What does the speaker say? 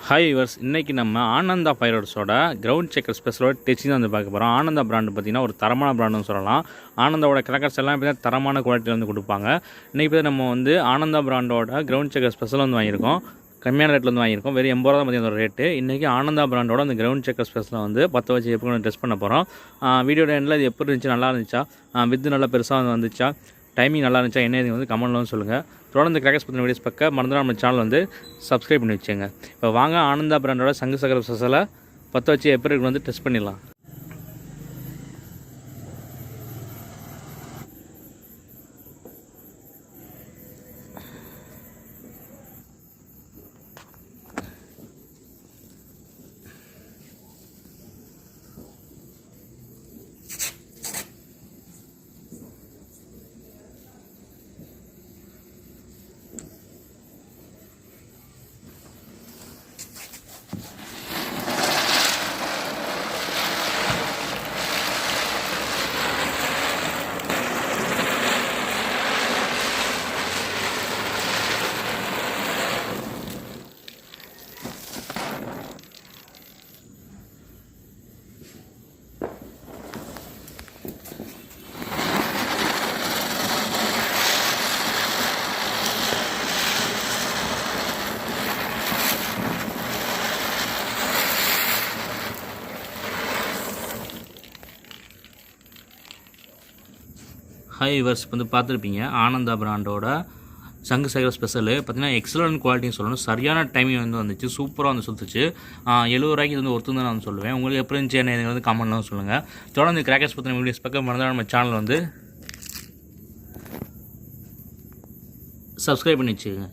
Hi viewers, இன்றைக்கி நம்ம Ananda ஃபைரோட்ஸோட ground checker ஸ்பெஷலோட டெச்சிங் தான் வந்து பார்க்க போகிறோம். ஆனந்தா பிராண்டு பார்த்திங்கன்னா ஒரு தரமான பிராண்டுன்னு சொல்லலாம். ஆனந்தாவோட கிராக்கர்ஸ் எல்லாம் பார்த்தீங்கன்னா தரமான குவாலிட்டியில் வந்து கொடுப்பாங்க. இன்றைக்கி பார்த்து நம்ம வந்து ஆனந்தா பிராண்டோட கிரவுண்ட் செக்கர் ஸ்பெஷல் வந்து வாங்கியிருக்கோம். கம்மியான ரேட்டில் வந்து வாங்கியிருக்கோம். வெறும் 80 தான் பார்த்தீங்கன்னா ரேட்டு. இன்றைக்கி ஆனந்தா பிராண்டோட அந்த கிரவுண்ட் செக்கர் ஸ்பெஷலை வந்து 10 வச்சு எப்படி டெஸ்ட் பண்ண போகிறோம். வீடியோட எண்டில் இது எப்படி இருந்துச்சு, நல்லா இருந்துச்சா, வித்து நல்லா பெருசாக வந்துச்சா, டைமிங் நல்லா இருந்துச்சா, என்ன இது வந்து கமெண்ட்ல வந்து சொல்லுங்கள். தொடர்ந்து கிராக்கர்ஸ் பற்றின வீடியோஸ் பக்கம் மறந்துடாம நம்ம சேனல் வந்து சப்ஸ்கிரைப் பண்ணி வச்சுங்க. இப்போ வாங்க ஆனந்தா பிராண்டோட சங்கு சக்கர ஸ்பெஷலை 10 வச்சு எப்படி வந்து டெஸ்ட் பண்ணிடலாம். ஹாய் விவர்ஸ், இப்போ வந்து பார்த்துருப்பீங்க ஆனந்தா பிராண்டோட சங்கு சக்கர ஸ்பெஷலு பார்த்தீங்கன்னா எக்ஸலன்ட் குவாலிட்டின்னு சொல்லணும். சரியான டைமிங் வந்து வந்துச்சு, சூப்பராக வந்து சுற்றுச்சு. 70 ரூபாய்க்கு இது வந்து ஒருத்தர் தான் நான் சொல்லுவேன். உங்களுக்கு எப்படி இருந்துச்சு என்ன இது வந்து கமெண்ட்லாம் சொல்லுங்கள். தொடர்ந்து கிராக்கர்ஸ் பற்றின வீடியோஸ் பக்கம் மறந்தால் நம்ம சேனல் வந்து சப்ஸ்கிரைப் பண்ணி வச்சுக்கோங்க.